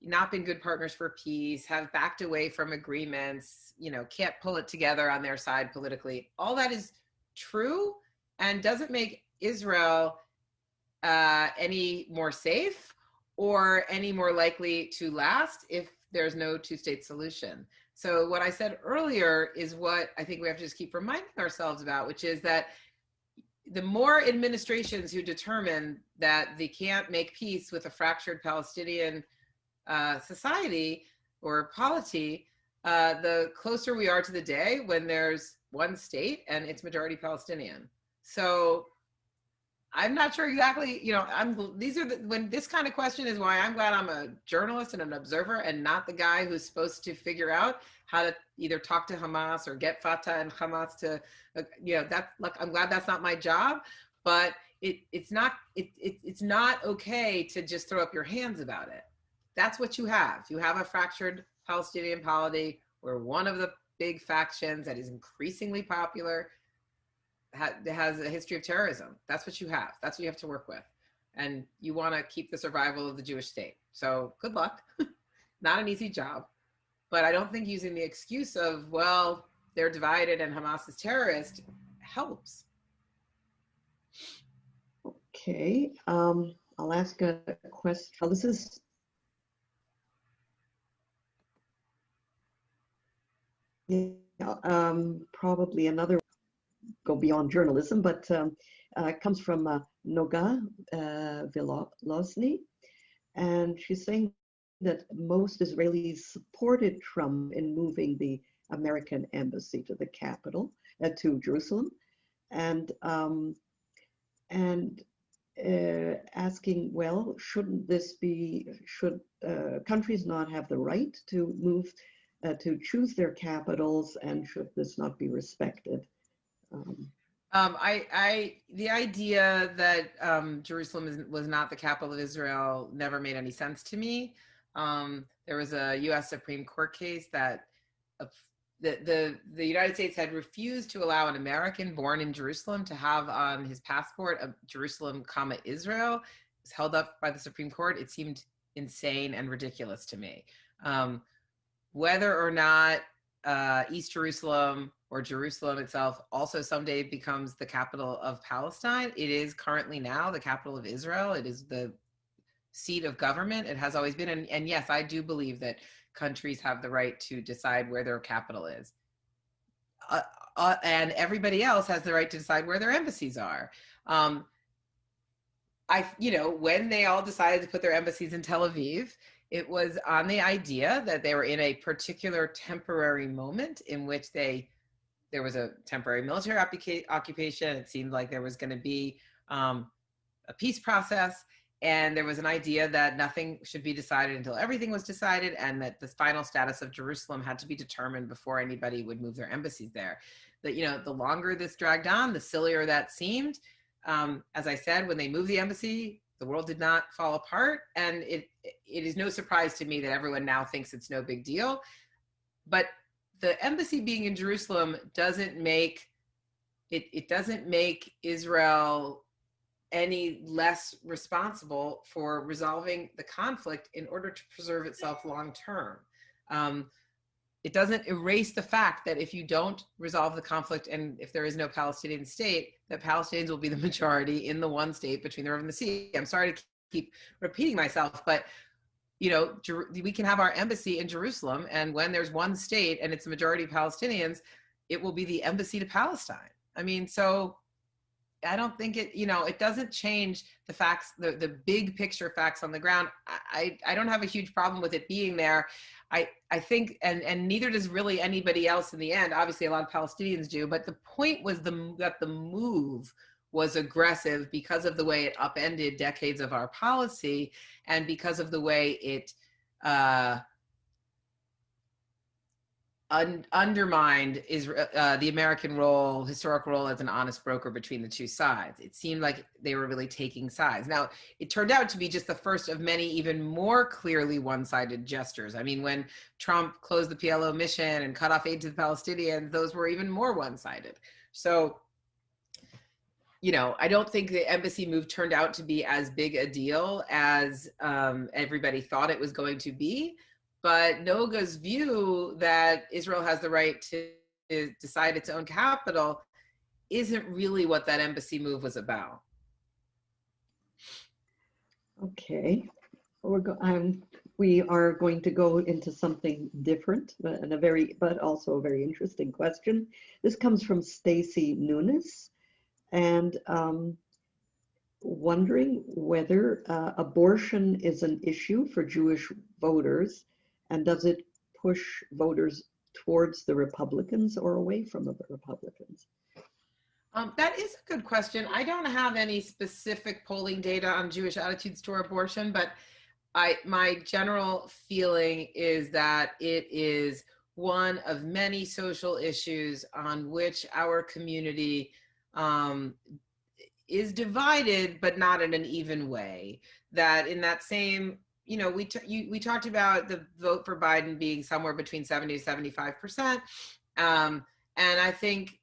not been good partners for peace, have backed away from agreements, you know, can't pull it together on their side politically. All that is true and doesn't make Israel any more safe or any more likely to last if there's no two-state solution. So what I said earlier is what I think we have to just keep reminding ourselves about, which is that the more administrations who determine that they can't make peace with a fractured Palestinian society or polity, the closer we are to the day when there's one state and it's majority Palestinian. So I'm not sure exactly, you know, when this kind of question is why I'm glad I'm a journalist and an observer and not the guy who's supposed to figure out how to either talk to Hamas or get Fatah and Hamas to, you know, I'm glad that's not my job. But it's not okay to just throw up your hands about it. That's what you have. You have a fractured Palestinian polity where one of the big factions that is increasingly popular has a history of terrorism. That's what you have. That's what you have to work with. And you want to keep the survival of the Jewish state. So good luck. Not an easy job. But I don't think using the excuse of, well, they're divided and Hamas is terrorist helps. Okay, I'll ask a question. Oh, this is probably another go beyond journalism, but it comes from Noga Vilosny, and she's saying that most Israelis supported Trump in moving the American embassy to the capital, to Jerusalem, and asking, well, should countries not have the right to move, to choose their capitals, and should this not be respected? The idea that Jerusalem was not the capital of Israel never made any sense to me. There was a U.S. Supreme Court case that the United States had refused to allow an American born in Jerusalem to have on his passport a Jerusalem, Israel. It was held up by the Supreme Court. It seemed insane and ridiculous to me. Whether or not East Jerusalem or Jerusalem itself also someday becomes the capital of Palestine, it is currently now the capital of Israel. It is the seat of government. It has always been. And yes, I do believe that countries have the right to decide where their capital is. And everybody else has the right to decide where their embassies are. When they all decided to put their embassies in Tel Aviv, it was on the idea that they were in a particular temporary moment in which there was a temporary military occupation. It seemed like there was going to be a peace process. And there was an idea that nothing should be decided until everything was decided, and that the final status of Jerusalem had to be determined before anybody would move their embassies there. That, the longer this dragged on, the sillier that seemed. As I said, when they moved the embassy, the world did not fall apart. And it is no surprise to me that everyone now thinks it's no big deal. But the embassy being in Jerusalem doesn't make Israel any less responsible for resolving the conflict in order to preserve itself long term. It doesn't erase the fact that if you don't resolve the conflict and if there is no Palestinian state, that Palestinians will be the majority in the one state between the river and the sea. I'm sorry to keep repeating myself, but we can have our embassy in Jerusalem, and when there's one state and it's a majority Palestinians, it will be the embassy to Palestine. I mean, so I don't think it doesn't change the facts, the big picture facts on the ground. I don't have a huge problem with it being there. I think, and neither does really anybody else in the end. Obviously, a lot of Palestinians do, but the point was that the move was aggressive because of the way it upended decades of our policy, and because of the way it undermined the American historic role as an honest broker between the two sides. It seemed like they were really taking sides. Now, it turned out to be just the first of many even more clearly one-sided gestures. I mean, when Trump closed the PLO mission and cut off aid to the Palestinians, those were even more one-sided. So, I don't think the embassy move turned out to be as big a deal as everybody thought it was going to be. But Noga's view that Israel has the right to decide its own capital isn't really what that embassy move was about. Okay, we are going to go into something different, but also a very interesting question. This comes from Stacy Nunes, and wondering whether abortion is an issue for Jewish voters. And does it push voters towards the Republicans or away from the Republicans? That is a good question. I don't have any specific polling data on Jewish attitudes toward abortion, but my general feeling is that it is one of many social issues on which our community is divided, but not in an even way. That in that same, you know, we talked about the vote for Biden being somewhere between 70 to 75%. And I think,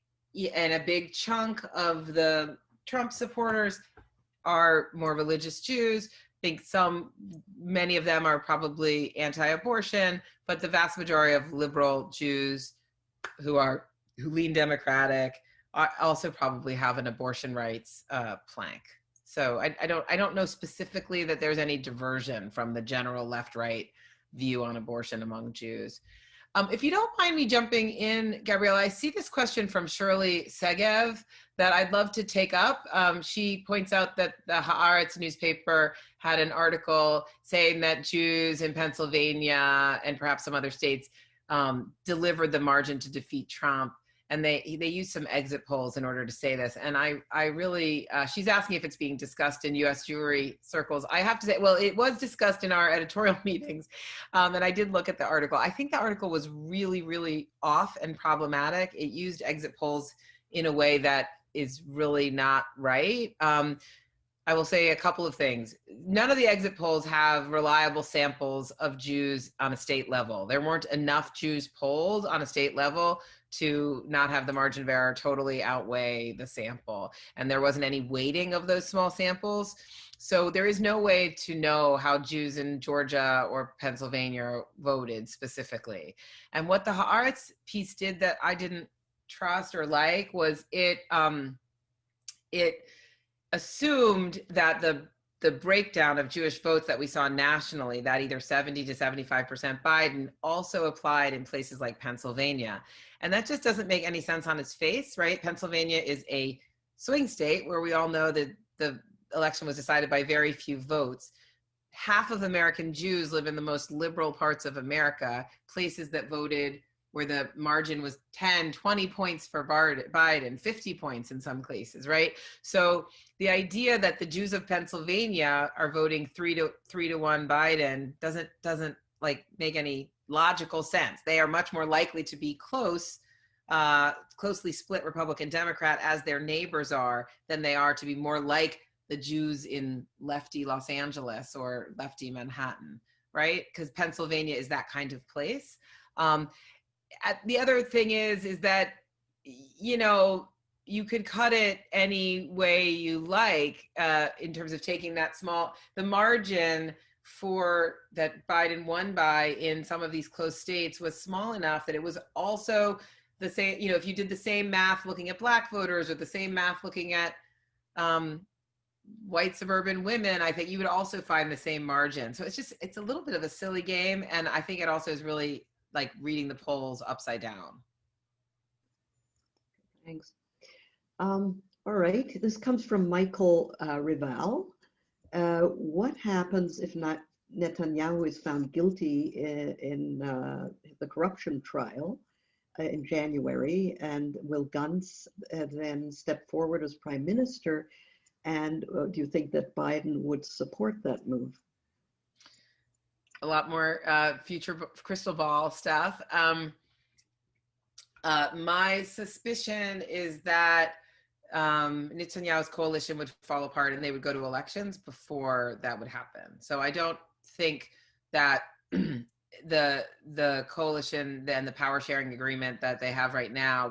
and a big chunk of the Trump supporters are more religious Jews. I think many of them are probably anti-abortion, but the vast majority of liberal Jews who lean Democratic also probably have an abortion rights plank. So I don't know specifically that there's any diversion from the general left-right view on abortion among Jews. If you don't mind me jumping in, Gabriella, I see this question from Shirley Segev that I'd love to take up. She points out that the Haaretz newspaper had an article saying that Jews in Pennsylvania and perhaps some other states delivered the margin to defeat Trump. And they used some exit polls in order to say this. And I really, she's asking if it's being discussed in US Jewry circles. I have to say, well, it was discussed in our editorial meetings. And I did look at the article. I think the article was really, really off and problematic. It used exit polls in a way that is really not right. I will say a couple of things. None of the exit polls have reliable samples of Jews on a state level. There weren't enough Jews polled on a state level to not have the margin of error totally outweigh the sample. And there wasn't any weighting of those small samples. So there is no way to know how Jews in Georgia or Pennsylvania voted specifically. And what the Haaretz piece did that I didn't trust or like was it assumed that the breakdown of Jewish votes that we saw nationally, that either 70 to 75% Biden, also applied in places like Pennsylvania. And that just doesn't make any sense on its face, right? Pennsylvania is a swing state where we all know that the election was decided by very few votes. Half of American Jews live in the most liberal parts of America, places that voted where the margin was 10, 20 points for Biden, 50 points in some cases, right? So the idea that the Jews of Pennsylvania are voting 3-1 Biden doesn't like make any logical sense. They are much more likely to be closely split Republican Democrat as their neighbors are than they are to be more like the Jews in lefty Los Angeles or lefty Manhattan, right? Because Pennsylvania is that kind of place. The other thing is that, you know, you could cut it any way you like in terms of taking that the margin for that Biden won by in some of these close states was small enough that it was also the same, you know, if you did the same math looking at Black voters or the same math looking at white suburban women, I think you would also find the same margin. So it's a little bit of a silly game. And I think it also is really like reading the polls upside down. Thanks. All right, this comes from Michael Rival. What happens if Netanyahu is found guilty in the corruption trial in January, and will Gantz then step forward as prime minister? And do you think that Biden would support that move? A lot more future crystal ball stuff. My suspicion is that Netanyahu's coalition would fall apart and they would go to elections before that would happen. So I don't think that the coalition and the power sharing agreement that they have right now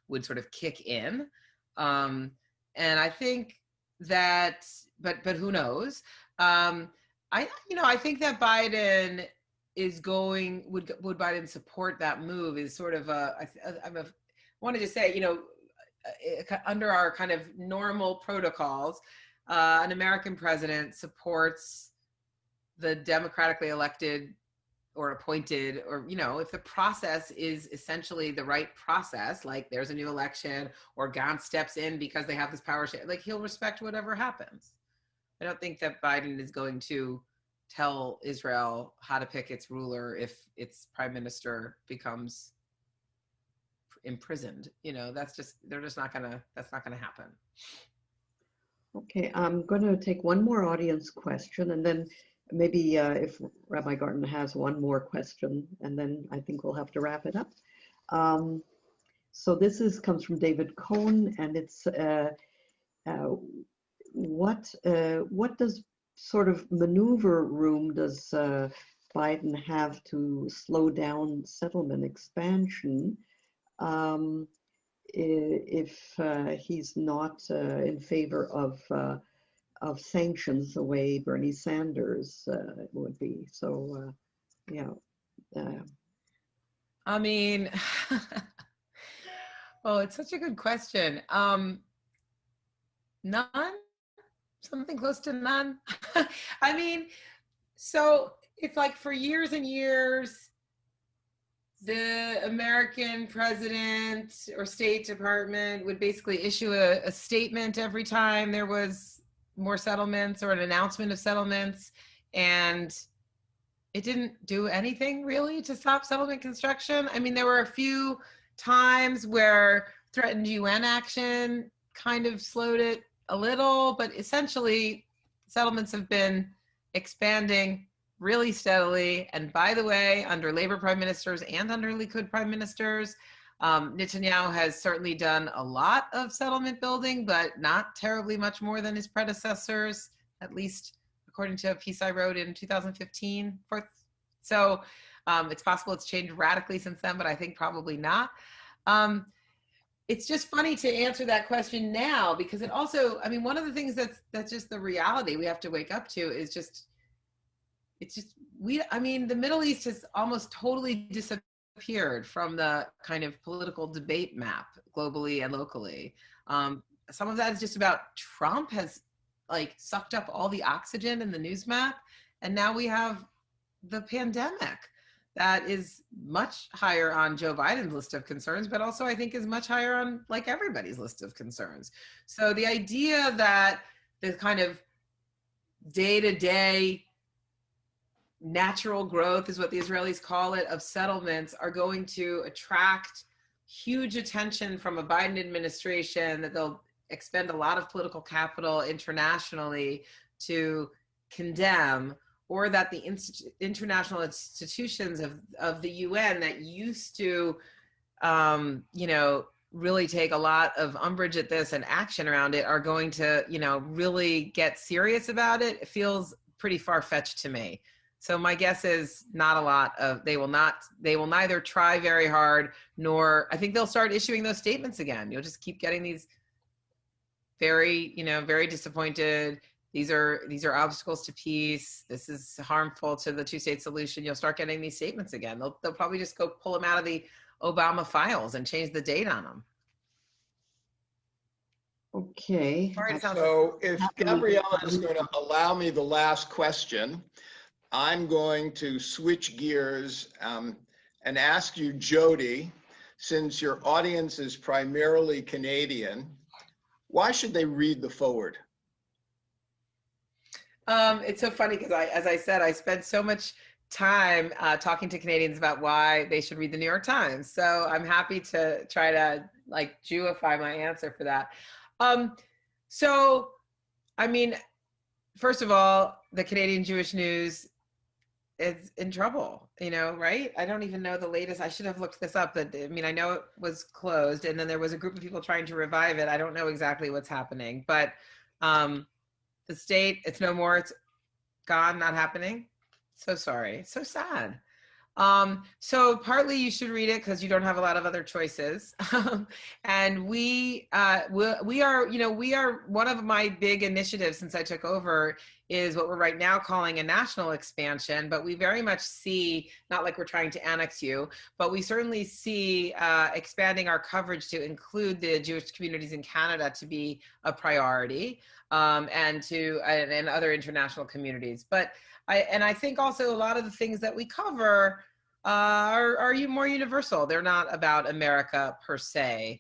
would sort of kick in. And I think that, but who knows? I think that Biden is would Biden support that move is sort of I wanted to say, you know, under our kind of normal protocols, an American president supports the democratically elected or appointed, or, you know, if the process is essentially the right process, like there's a new election or Gantz steps in because they have this power share, like he'll respect whatever happens. I don't think that Biden is going to tell Israel how to pick its ruler if its prime minister becomes imprisoned. You know, that's not gonna happen. Okay, I'm going to take one more audience question, and then maybe if Rabbi Garten has one more question, and then I think we'll have to wrap it up. So this comes from David Cohn, and it's what does sort of maneuver room does Biden have to slow down settlement expansion if he's not in favor of sanctions the way Bernie Sanders would be? So, yeah. I mean, oh, it's such a good question. None, something close to none. I mean, so it's like for years and years, the American president or State Department would basically issue a statement every time there was more settlements or an announcement of settlements. And it didn't do anything really to stop settlement construction. I mean, there were a few times where threatened UN action kind of slowed it a little, but essentially settlements have been expanding really steadily. And by the way, under Labor prime ministers and under Likud prime ministers, Netanyahu has certainly done a lot of settlement building, but not terribly much more than his predecessors, at least according to a piece I wrote in 2015. So it's possible it's changed radically since then, but I think probably not. It's just funny to answer that question now because it also, I mean, one of the things that's just the reality we have to wake up to is just, I mean, the Middle East has almost totally disappeared from the kind of political debate map globally and locally. Some of that is just about Trump has like sucked up all the oxygen in the news map. And now we have the pandemic that is much higher on Joe Biden's list of concerns, but also I think is much higher on like everybody's list of concerns. So the idea that the kind of day-to-day natural growth is what the Israelis call it of settlements are going to attract huge attention from a Biden administration, that they'll expend a lot of political capital internationally to condemn, or that the international institutions of the UN that used to, really take a lot of umbrage at this and action around it are going to, really get serious about it. It feels pretty far-fetched to me. So my guess is not a lot of, they will neither try very hard, nor I think they'll start issuing those statements again. You'll just keep getting these very, very disappointed. These are obstacles to peace. This is harmful to the two-state solution. You'll start getting these statements again. They'll probably just go pull them out of the Obama files and change the date on them. Okay. So if Gabriella is going to allow me the last question, I'm going to switch gears and ask you, Jody, since your audience is primarily Canadian, why should they read the forward? It's so funny because as I said, I spent so much time talking to Canadians about why they should read the New York Times. So I'm happy to try to like Jewify my answer for that. So, I mean, first of all, the Canadian Jewish News is in trouble, right? I don't even know the latest. I should have looked this up, but I mean, I know it was closed and then there was a group of people trying to revive it. I don't know exactly what's happening, but the state, it's no more, it's gone, not happening. So sorry, so sad. So partly you should read it because you don't have a lot of other choices. And we are, one of my big initiatives since I took over is what we're right now calling a national expansion, but we very much see, not like we're trying to annex you, but we certainly see expanding our coverage to include the Jewish communities in Canada to be a priority, and other international communities. But I think also a lot of the things that we cover are more universal. They're not about America per se.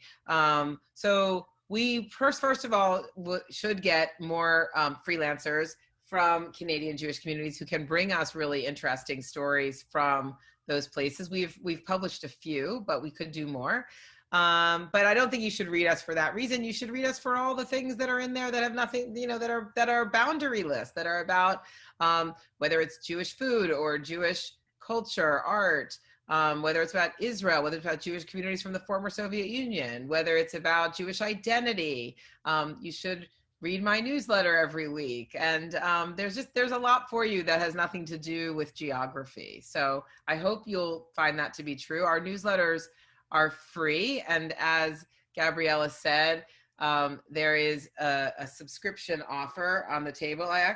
So we first of all should get more freelancers from Canadian Jewish communities who can bring us really interesting stories from those places. We've published a few, but we could do more. But I don't think you should read us for that reason. You should read us for all the things that are in there that have nothing, that are boundary lists, that are about whether it's Jewish food or Jewish culture, art, whether it's about Israel, whether it's about Jewish communities from the former Soviet Union, whether it's about Jewish identity. You should read my newsletter every week. And there's a lot for you that has nothing to do with geography. So I hope you'll find that to be true. Our newsletters are free. And as Gabriella said, there is a subscription offer on the table. I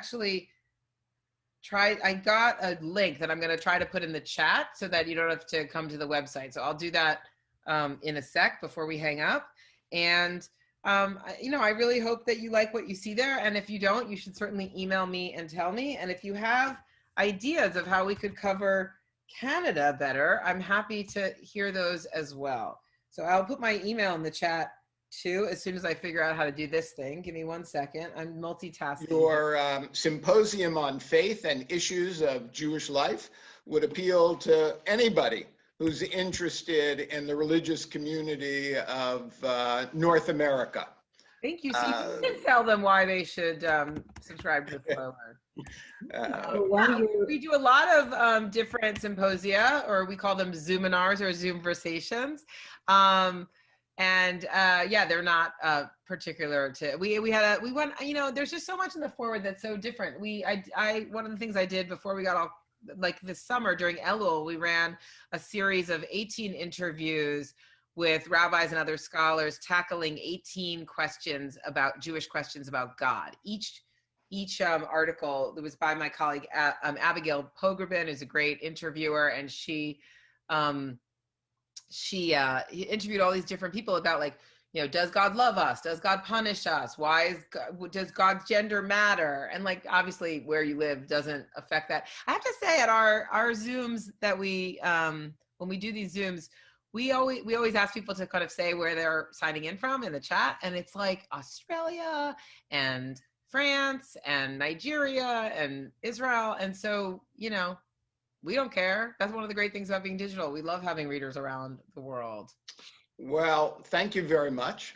got a link that I'm going to try to put in the chat so that you don't have to come to the website. So I'll do that in a sec before we hang up. And I really hope that you like what you see there. And if you don't, you should certainly email me and tell me. And if you have ideas of how we could cover Canada better, I'm happy to hear those as well. So I'll put my email in the chat too, as soon as I figure out how to do this thing. Give me 1 second. I'm multitasking. Your symposium on faith and issues of Jewish life would appeal to anybody who's interested in the religious community of North America. Thank you. So you can tell them why they should subscribe to the Forward. We do a lot of different symposia, or we call them Zoominars or Zoomversations. They're not particular to, we went, there's just so much in the Forward that's so different. One of the things I did before we got all, like this summer during Elul, we ran a series of 18 interviews with rabbis and other scholars tackling 18 questions about Jewish questions about God. Each article, it was by my colleague Abigail Pogrebin, who's a great interviewer, and she interviewed all these different people about, like, does God love us? Does God punish us? Does God's gender matter? And, like, obviously where you live doesn't affect that. I have to say, at our Zooms that we, when we do these Zooms, we always ask people to kind of say where they're signing in from in the chat. And it's like Australia and France and Nigeria and Israel. And so, we don't care. That's one of the great things about being digital. We love having readers around the world. Well, thank you very much.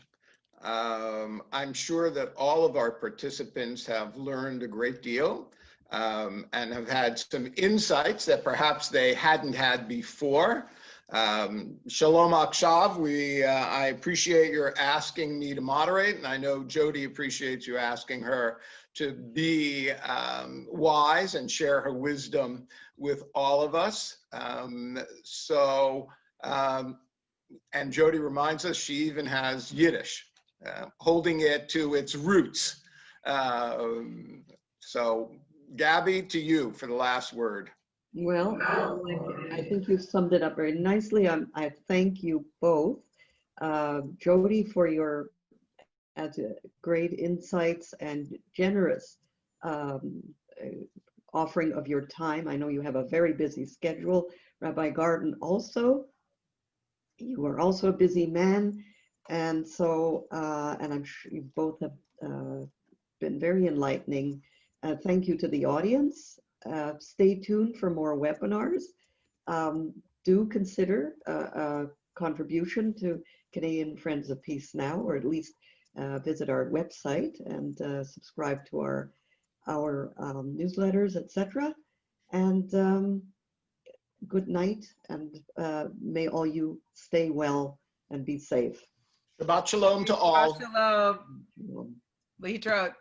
I'm sure that all of our participants have learned a great deal and have had some insights that perhaps they hadn't had before. Shalom Akshav, I appreciate your asking me to moderate, and I know Jody appreciates you asking her to be wise and share her wisdom with all of us. And Jody reminds us she even has Yiddish, holding it to its roots. So Gabby, to you for the last word. Well, I think you summed it up very nicely. I thank you both. Jody, for your great insights and generous offering of your time. I know you have a very busy schedule. Rabbi Garden also. You are also a busy man. And so, and I'm sure you both have been very enlightening. Thank you to the audience. Stay tuned for more webinars. Do consider a contribution to Canadian Friends of Peace Now, or at least visit our website and subscribe to our newsletters, etc. And good night, and may all you stay well and be safe. Shabbat shalom to all. Shabbat shalom. להתראות.